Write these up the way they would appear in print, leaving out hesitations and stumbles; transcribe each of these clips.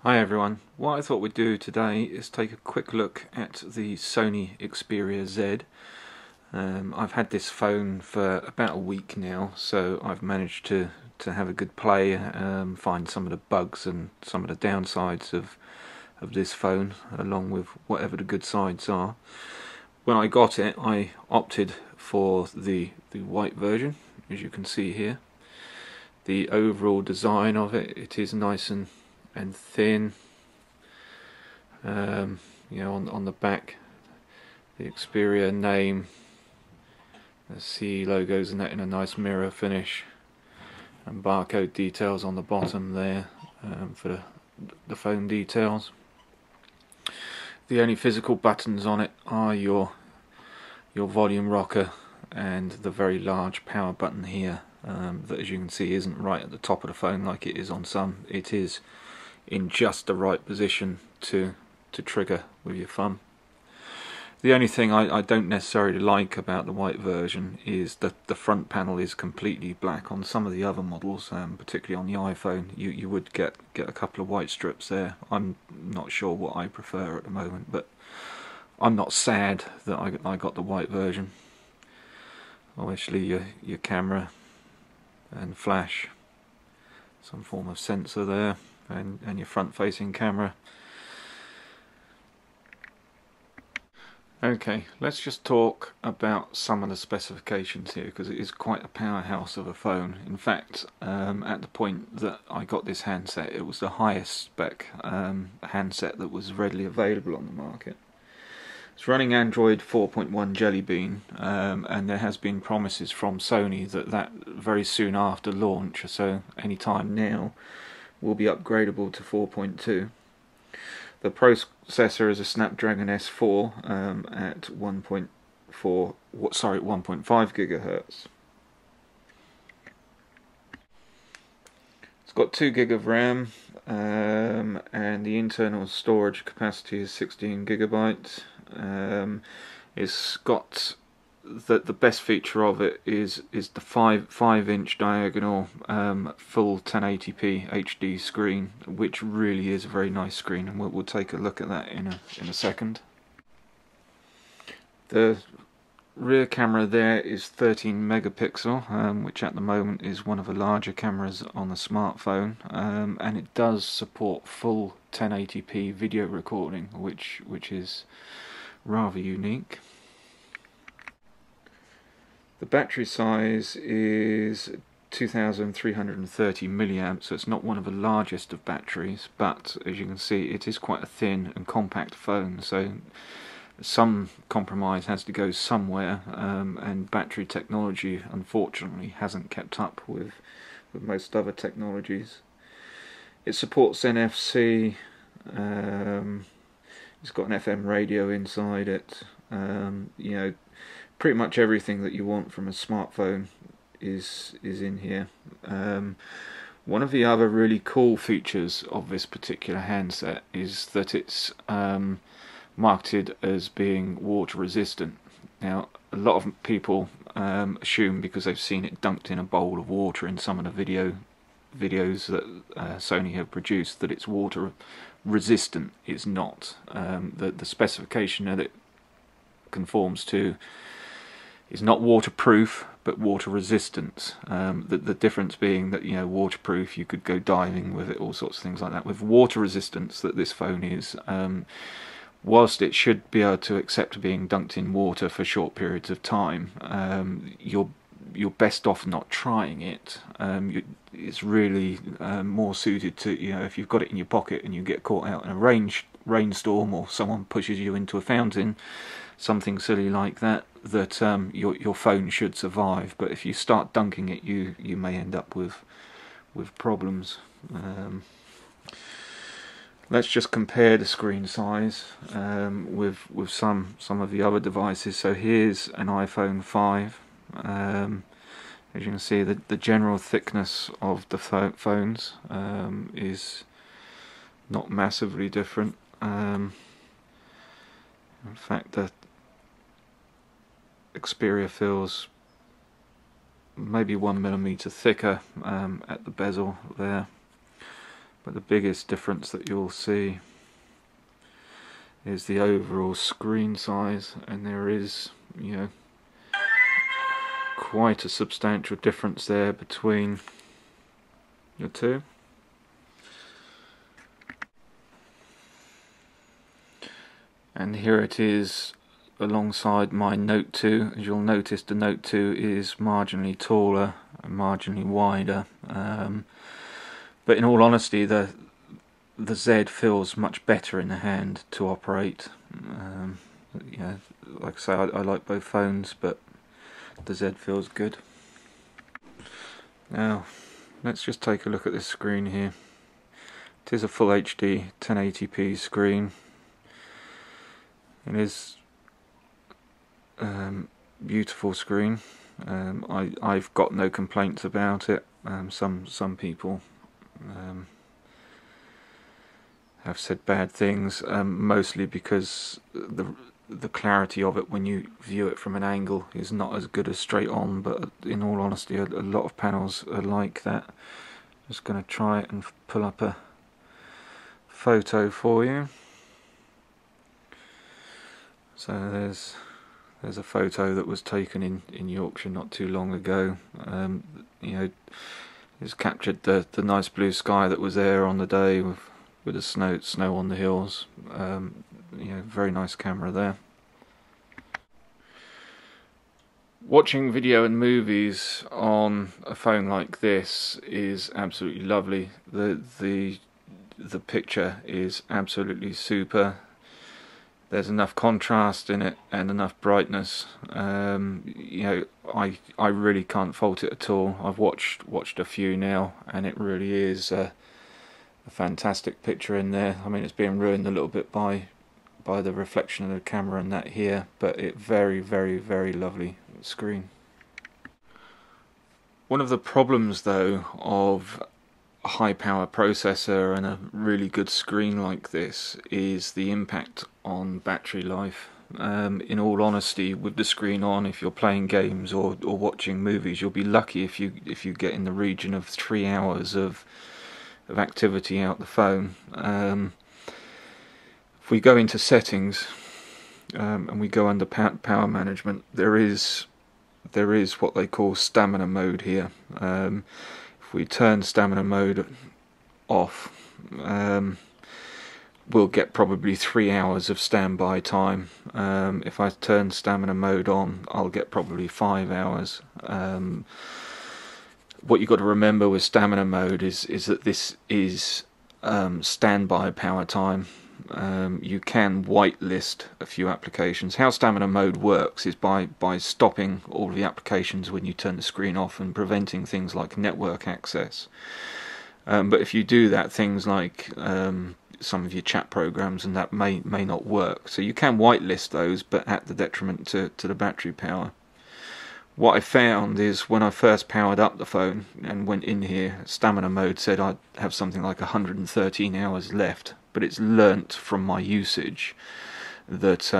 Hi everyone, what I thought we'd do today is take a quick look at the Sony Xperia Z. I've had this phone for about a week now, so I've managed to have a good play, find some of the bugs and some of the downsides of this phone, along with whatever the good sides are. When I got it, I opted for the white version, as you can see here. The overall design of it is nice and thin. You know, on the back, the Xperia name, the CE logos and that in a nice mirror finish, and barcode details on the bottom there for the phone details. The only physical buttons on it are your volume rocker and the very large power button here, that, as you can see, isn't right at the top of the phone like it is on some. It is in just the right position to trigger with your thumb. The only thing I don't necessarily like about the white version is that the front panel is completely black. On some of the other models, particularly on the iPhone, you would get a couple of white strips there. I'm not sure what I prefer at the moment, but I'm not sad that I got the white version. Obviously your camera and flash, some form of sensor there, and your front facing camera. Okay, let's just talk about some of the specifications here, because it is quite a powerhouse of a phone. In fact, at the point that I got this handset, it was the highest spec handset that was readily available on the market. It's running Android 4.1 Jelly Bean, and there has been promises from Sony that very soon after launch, so any time now, will be upgradable to 4.2. The processor is a Snapdragon S4 at 1.5 gigahertz. It's got 2 gig of RAM, and the internal storage capacity is 16 gigabytes. It's got the best feature of it is the 5-inch diagonal full 1080p HD screen, which really is a very nice screen, and we'll take a look at that in a second. The rear camera there is 13 megapixel, which at the moment is one of the larger cameras on the smartphone, and it does support full 1080p video recording, which is rather unique. The battery size is 2330 milliamps, so it's not one of the largest of batteries, but as you can see, it is quite a thin and compact phone, so some compromise has to go somewhere, and battery technology unfortunately hasn't kept up with most other technologies. It supports NFC, it's got an FM radio inside it, you know, pretty much everything that you want from a smartphone is in here. One of the other really cool features of this particular handset is that it's marketed as being water resistant. Now, a lot of people assume, because they've seen it dunked in a bowl of water in some of the videos that Sony have produced, that it's water resistant. It's not. The specification that it conforms to is not waterproof, but water resistant. The difference being that, you know, waterproof, you could go diving with it, all sorts of things like that. With water resistance that this phone is, whilst it should be able to accept being dunked in water for short periods of time, you're best off not trying it. It's really more suited to, you know, if you've got it in your pocket and you get caught out in a rainstorm, or someone pushes you into a fountain, something silly like that, your phone should survive. But if you start dunking it, you may end up with problems. Let's just compare the screen size with some of the other devices. So here's an iPhone 5. As you can see, the general thickness of the phones is not massively different. In fact, the Xperia feels maybe 1 millimeter thicker at the bezel there. but the biggest difference that you'll see is the overall screen size, and there is, you know, quite a substantial difference there between the two. And here it is alongside my Note 2. As you'll notice, the Note 2 is marginally taller and marginally wider, but in all honesty the Z feels much better in the hand to operate. You know, like I say, I like both phones, but the Z feels good. Now let's just take a look at this screen here. It is a full HD 1080p screen. It is beautiful screen. I've got no complaints about it. Some people have said bad things, mostly because the clarity of it when you view it from an angle is not as good as straight on, but in all honesty a lot of panels are like that. Just going to try it and pull up a photo for you. So there's a photo that was taken in Yorkshire not too long ago. You know, it's captured the nice blue sky that was there on the day with the snow on the hills. You know, very nice camera there. Watching video and movies on a phone like this is absolutely lovely. The picture is absolutely super. There's enough contrast in it and enough brightness. You know, I really can't fault it at all. I've watched a few now, and it really is a fantastic picture in there. I mean, it's being ruined a little bit by the reflection of the camera and that here, but it very lovely screen. One of the problems though of a high power processor and a really good screen like this is the impact on battery life. In all honesty, with the screen on, if you're playing games or watching movies, you'll be lucky if you get in the region of 3 hours of activity out the phone. If we go into settings and we go under power management, there is what they call stamina mode here. If we turn stamina mode off, we'll get probably 3 hours of standby time. If I turn stamina mode on, I'll get probably 5 hours. What you've got to remember with stamina mode is that this is standby power time. You can whitelist a few applications. How stamina mode works is by stopping all the applications when you turn the screen off and preventing things like network access. But if you do that, things like some of your chat programs and that may not work. So you can whitelist those, but at the detriment to the battery power. What I found is when I first powered up the phone and went in here, stamina mode said I'd have something like 113 hours left, but it's learnt from my usage that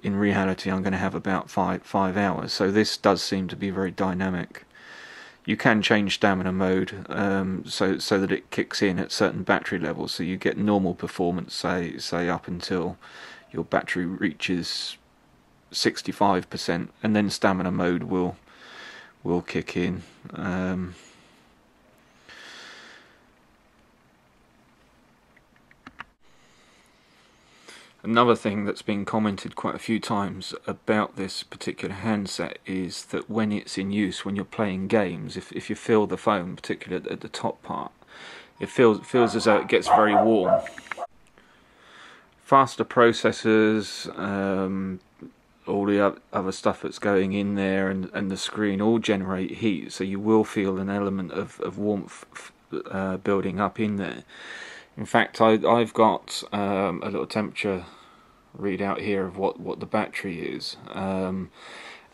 in reality I'm going to have about 5 hours. So this does seem to be very dynamic. You can change stamina mode so that it kicks in at certain battery levels, so you get normal performance, say up until your battery reaches 65%, and then stamina mode will kick in. Another thing that's been commented quite a few times about this particular handset is that when it's in use, when you're playing games, if you feel the phone, particularly at the top part, it feels as though it gets very warm. Faster processors, all the other stuff that's going in there, and the screen all generate heat, so you will feel an element of warmth building up in there. In fact, I've got a little temperature readout here of what the battery is, and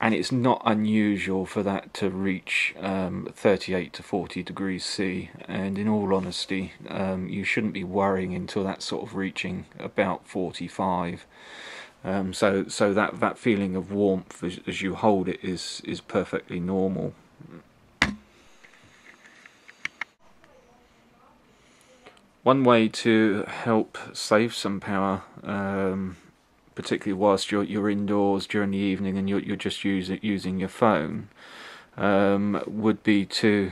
it's not unusual for that to reach 38 to 40 degrees C, and in all honesty you shouldn't be worrying until that's sort of reaching about 45. So that feeling of warmth as you hold it is perfectly normal. One way to help save some power, particularly whilst you're indoors during the evening and you're just using your phone, would be to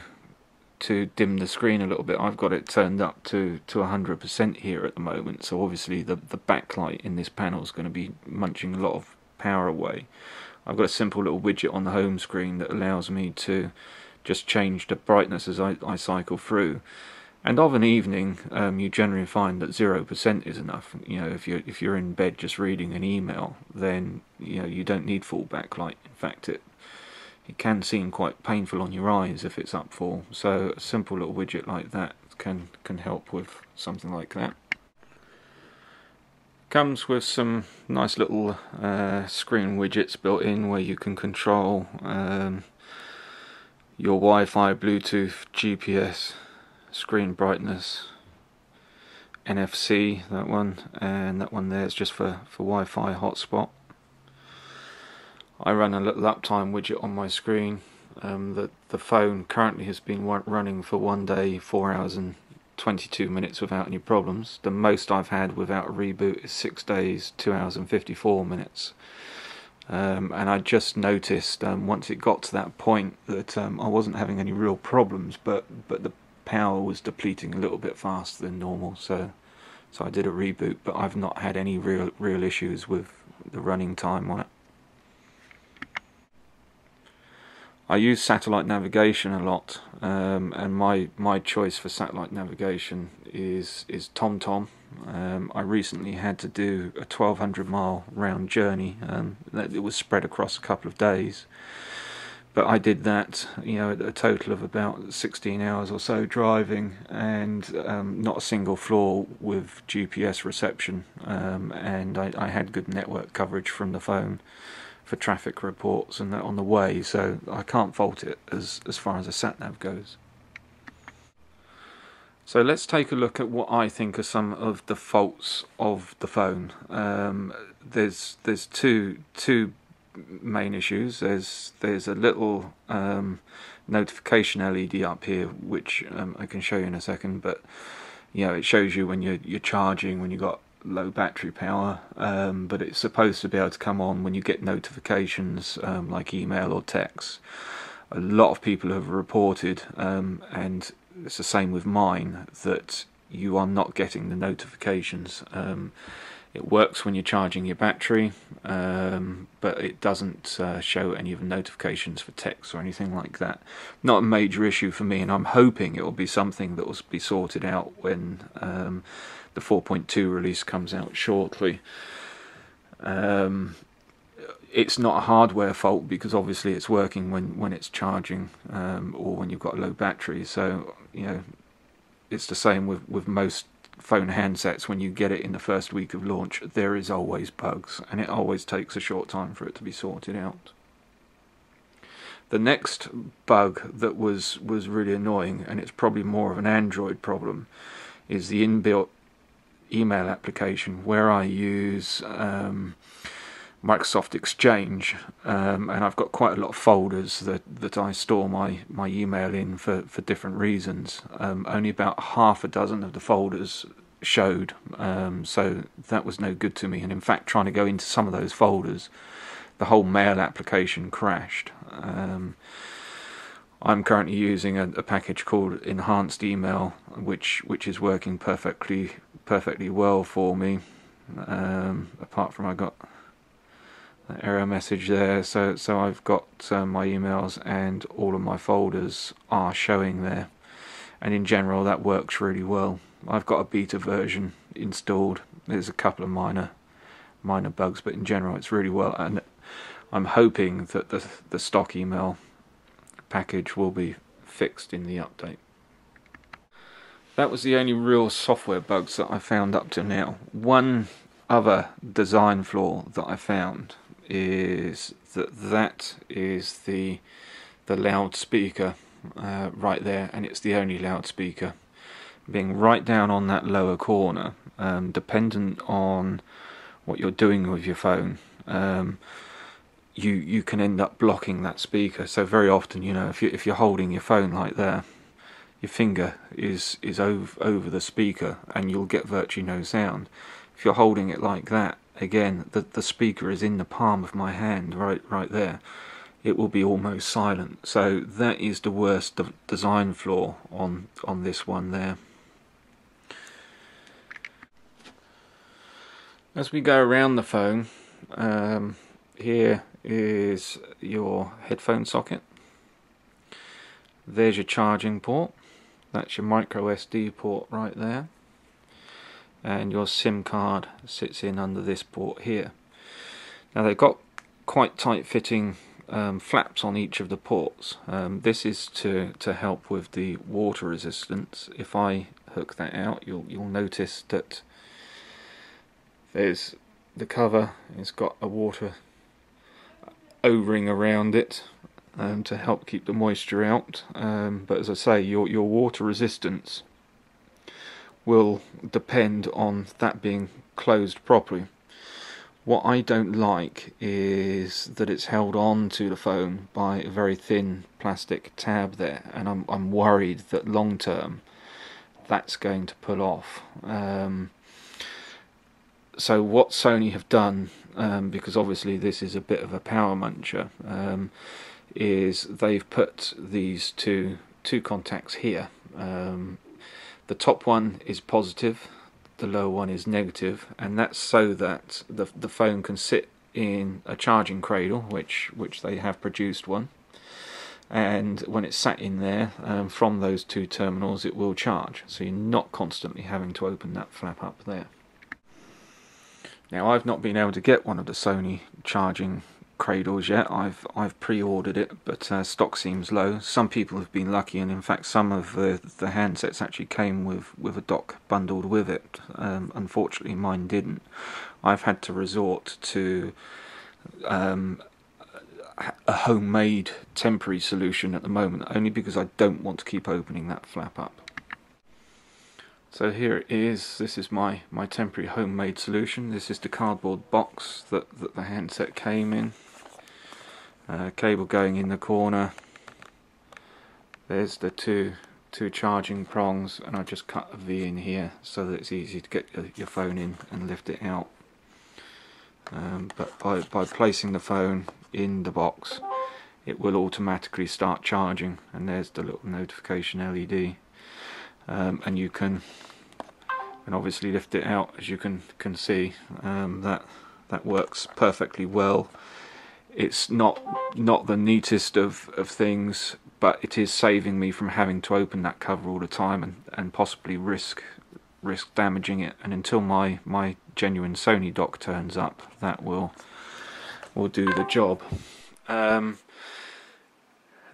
dim the screen a little bit. I've got it turned up to 100% here at the moment, so obviously the backlight in this panel is going to be munching a lot of power away. I've got a simple little widget on the home screen that allows me to just change the brightness as I cycle through. And of an evening, you generally find that 0% is enough. You know, if you're in bed just reading an email, then you don't need full backlight. In fact, it can seem quite painful on your eyes if it's up full. So a simple little widget like that can help with something like that. Comes with some nice little screen widgets built in where you can control your Wi-Fi, Bluetooth, GPS, screen brightness, NFC, that one, and that one there is just for Wi-Fi hotspot. I run a little uptime widget on my screen. The phone currently has been running for 1 day, 4 hours and 22 minutes without any problems. The most I've had without a reboot is 6 days, 2 hours and 54 minutes. And I just noticed once it got to that point that I wasn't having any real problems, but the power was depleting a little bit faster than normal, so I did a reboot, but I've not had any real issues with the running time on it. I use satellite navigation a lot, and my choice for satellite navigation is TomTom. I recently had to do a 1,200-mile round journey. It was spread across a couple of days, but I did that, a total of about 16 hours or so driving, and not a single flaw with GPS reception, and I had good network coverage from the phone for traffic reports and that on the way, so I can't fault it as far as a sat-nav goes. So let's take a look at what I think are some of the faults of the phone. There's two main issues. There's a little notification LED up here, which I can show you in a second, but it shows you when you're charging, when you've got low battery power, but it's supposed to be able to come on when you get notifications like email or text. A lot of people have reported, and it's the same with mine, that you are not getting the notifications. It works when you're charging your battery, but it doesn't show any of the notifications for text or anything like that. Not a major issue for me, and I'm hoping it will be something that will be sorted out when the 4.2 release comes out shortly. It's not a hardware fault, because obviously it's working when it's charging, or when you've got a low battery. So it's the same with most phone handsets. When you get it in the first week of launch, there is always bugs, and it always takes a short time for it to be sorted out. The next bug that was really annoying, and it's probably more of an Android problem, is the inbuilt email application where I use Microsoft Exchange, and I've got quite a lot of folders that I store my email in for different reasons. Only about half a dozen of the folders showed, so that was no good to me, and in fact trying to go into some of those folders, the whole mail application crashed. I'm currently using a package called Enhanced Email, which is working perfectly well for me, apart from I got an error message there, so I've got my emails and all of my folders are showing there, and in general that works really well. I've got a beta version installed. There's a couple of minor bugs, but in general it's really well, and I'm hoping that the stock email package will be fixed in the update. That was the only real software bugs that I found up to now. One other design flaw that I found is that is the loudspeaker right there, and it's the only loudspeaker being right down on that lower corner. Dependent on what you're doing with your phone, you can end up blocking that speaker. So very often, if you're holding your phone like there, your finger is over the speaker, and you'll get virtually no sound. If you're holding it like that, again, the speaker is in the palm of my hand, right there. It will be almost silent. So that is the worst design flaw on this one there. As we go around the phone, here is your headphone socket. There's your charging port. That's your micro SD port right there. And your SIM card sits in under this port here. Now they've got quite tight fitting flaps on each of the ports. This is to help with the water resistance. If I hook that out, you'll notice that there's the cover. It's got a water O-ring around it to help keep the moisture out. But as I say, your water resistance will depend on that being closed properly. What I don't like is that it's held on to the phone by a very thin plastic tab there, and I'm worried that long term that's going to pull off. So what Sony have done, because obviously this is a bit of a power muncher, is they've put these two contacts here. The top one is positive, the lower one is negative, and that's so that the phone can sit in a charging cradle, which they have produced one, and when it's sat in there, from those two terminals it will charge, so you're not constantly having to open that flap up there. Now, I've not been able to get one of the Sony charging cradles yet. I've pre-ordered it, but stock seems low. Some people have been lucky, and in fact some of the handsets actually came with a dock bundled with it. Unfortunately mine didn't. I've had to resort to a homemade temporary solution at the moment, only because I don't want to keep opening that flap up. So here it is. This is my temporary homemade solution. This is the cardboard box that the handset came in. Cable going in the corner. There's the two charging prongs, and I just cut a V in here so that it's easy to get your phone in and lift it out. But by placing the phone in the box, it will automatically start charging, and there's the little notification LED. And you can obviously lift it out, as you can see. That works perfectly well. It's not the neatest of things, but it is saving me from having to open that cover all the time and possibly risk damaging it. And until my genuine Sony dock turns up, that will do the job. The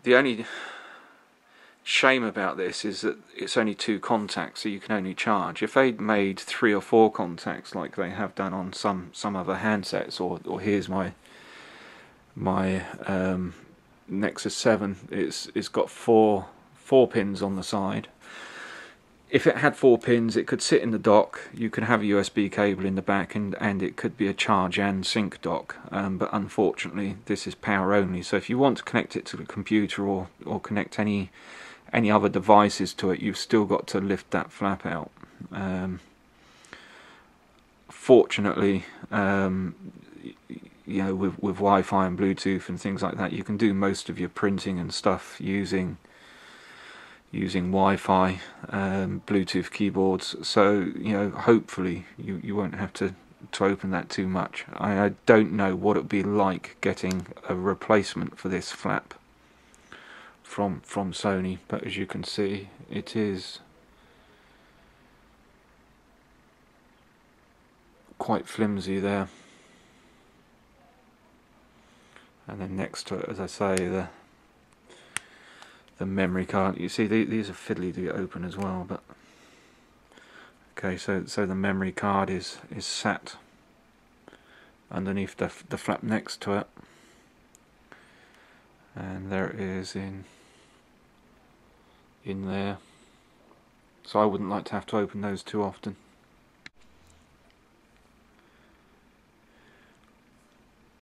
only shame about this is that it's only two contacts, so you can only charge. If they'd made 3 or 4 contacts like they have done on some other handsets, or here's my Nexus 7, it's got four pins on the side. If it had 4 pins, it could sit in the dock. You could have a USB cable in the back, and it could be a charge and sync dock. But unfortunately, this is power only. So if you want to connect it to the computer or connect any other devices to it, you've still got to lift that flap out. Fortunately, you know, with Wi-Fi and Bluetooth and things like that, you can do most of your printing and stuff using Wi-Fi, Bluetooth keyboards. So you know, hopefully you won't have to open that too much. I don't know what it would be like getting a replacement for this flap from Sony, but as you can see, it is quite flimsy there. And then next to it, as I say, the memory card. You see, these are fiddly to get open as well, but okay. So the memory card is sat underneath the flap next to it, and there it is in there. So I wouldn't like to have to open those too often.